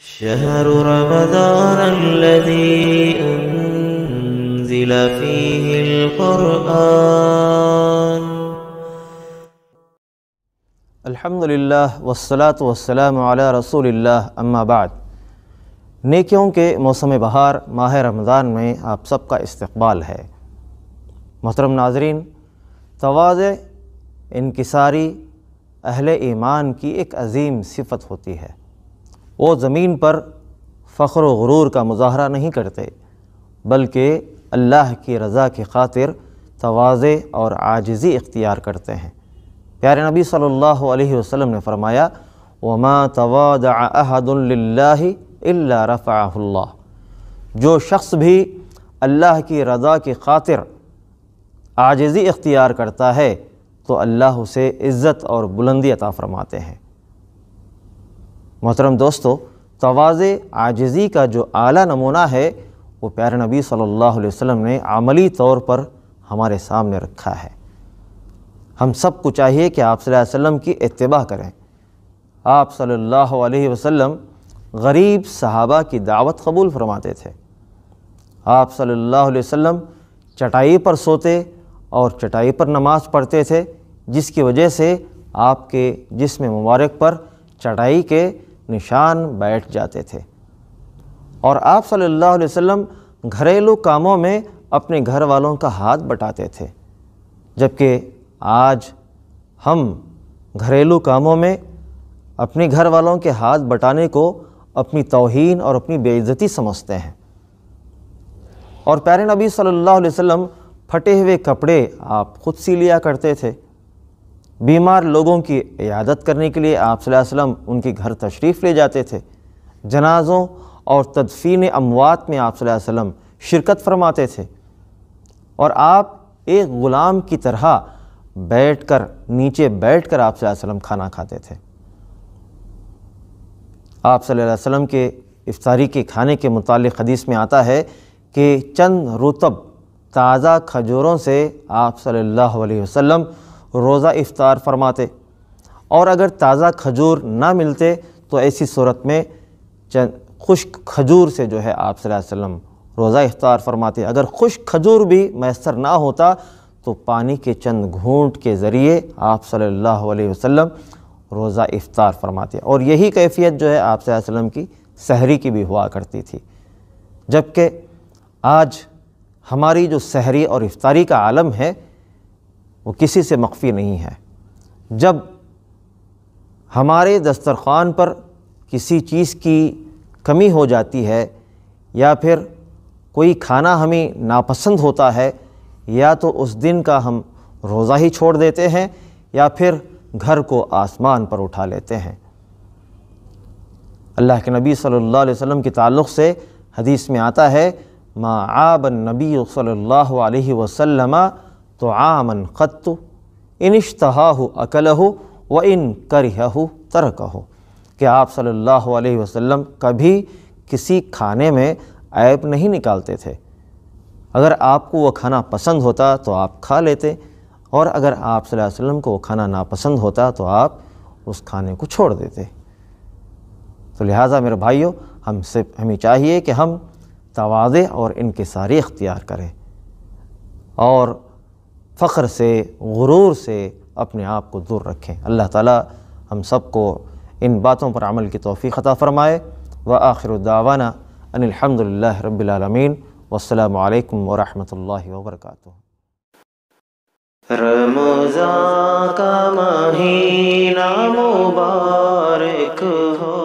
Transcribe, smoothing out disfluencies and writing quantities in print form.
شهر رمضان الذي أنزل فيه القرآن الحمدللہ والصلاة والسلام علی رسول اللہ اما بعد۔ نیکیوں کے موسم بہار ماہ رمضان میں آپ سب کا استقبال ہے۔ محترم ناظرین، تواضع انکساری اہل ایمان کی ایک عظیم صفت ہوتی ہے۔ وہ زمین پر فخر و غرور کا مظاہرہ نہیں کرتے، بلکہ اللہ کی رضا کی خاطر تواضع اور عاجزی اختیار کرتے ہیں۔ پیارے نبی صلی اللہ علیہ وسلم نے فرمایا، وَمَا تَوَاضَعَ أَحَدٌ لِلَّهِ إِلَّا رَفَعَهُ اللَّهُ۔ جو شخص بھی اللہ کی رضا کی خاطر عاجزی اختیار کرتا ہے تو اللہ اسے عزت اور بلندی عطا فرماتے ہیں۔ محترم دوستو، تواضع عاجزی کا جو اعلیٰ نمونہ ہے وہ پیارے نبی صلی اللہ علیہ وسلم نے عملی طور پر ہمارے سامنے رکھا ہے۔ ہم سب کو چاہیے کہ آپ صلی اللہ علیہ وسلم کی اتباع کریں۔ آپ صلی اللہ علیہ وسلم غریب صحابہ کی دعوت قبول فرماتے تھے۔ آپ صلی اللہ علیہ وسلم چٹائی پر سوتے اور چٹائی پر نماز پڑھتے تھے، جس کی وجہ سے آپ کے جسم مبارک پر چٹائی کے نشان بیٹھ جاتے تھے۔ اور آپ صلی اللہ علیہ وسلم گھریلو کاموں میں اپنے گھر والوں کا ہاتھ بٹاتے تھے، جبکہ آج ہم گھریلو کاموں میں اپنے گھر والوں کے ہاتھ بٹانے کو اپنی توہین اور اپنی بے عزتی سمجھتے ہیں۔ اور پیارے نبی صلی اللہ علیہ وسلم پھٹے ہوئے کپڑے آپ خود سی لیا کرتے تھے۔ بیمار لوگوں کی عیادت کرنے کے لیے آپ صلی اللہ علیہ وسلم ان کے گھر تشریف لے جاتے تھے۔ جنازوں اور تدفین اموات میں آپ صلی اللہ علیہ وسلم شرکت فرماتے تھے، اور آپ ایک غلام کی طرح نیچے بیٹھ کر آپ صلی اللہ علیہ وسلم کھانا کھاتے تھے۔ آپ صلی اللہ علیہ وسلم کے افطاری کے کھانے کے متعلق حدیث میں آتا ہے کہ چند رطب تازہ کھجوروں سے آپ صلی اللہ علیہ وسلم روزہ افطار فرماتے، اور اگر تازہ کھجور نہ ملتے تو ایسی صورت میں چند خشک کھجور سے جو ہے آپ صلی اللہ علیہ وسلم روزہ افطار فرماتے۔ اگر خشک کھجور بھی میسر نہ ہوتا تو پانی کے چند گھونٹ کے ذریعے آپ صلی اللہ علیہ وسلم روزہ افطار فرماتے، اور یہی کیفیت جو ہے آپ صلی اللہ علیہ وسلم کی سحری کی بھی ہوا کرتی تھی۔ جبکہ آج ہماری جو سحری اور افطاری کا عالم ہے وہ کسی سے مخفی نہیں ہے۔ جب ہمارے دسترخوان پر کسی چیز کی کمی ہو جاتی ہے، یا پھر کوئی کھانا ہمیں ناپسند ہوتا ہے، یا تو اس دن کا ہم روزہ ہی چھوڑ دیتے ہیں، یا پھر گھر کو آسمان پر اٹھا لیتے ہیں۔ اللہ کے نبی صلی اللہ علیہ وسلم کے تعلق سے حدیث میں آتا ہے، ما عاب النبی صلی اللہ علیہ وسلم طعاما قط ان اشتہاہ اکلہ وان کرہہ ترکہ، کہ آپ صلی اللہ علیہ وسلم کبھی کسی کھانے میں عیب نہیں نکالتے تھے۔ اگر آپ کو وہ کھانا پسند ہوتا تو آپ کھا لیتے، اور اگر آپ صلی اللہ علیہ وسلم کو وہ کھانا ناپسند ہوتا تو آپ اس کھانے کو چھوڑ دیتے۔ تو لہٰذا میرے بھائیوں، ہمیں چاہیے کہ ہم تواضع اور انکساری اختیار کریں، اور فخر سے، غرور سے اپنے آپ کو دور رکھیں۔ اللہ تعالی ہم سب کو ان باتوں پر عمل کی توفیق عطا فرمائے۔ وآخر دعوانا ان الحمدللہ رب العالمین، والسلام علیکم ورحمۃ اللہ وبرکاتہ۔ رمضان کا مہینہ مبارک ہو،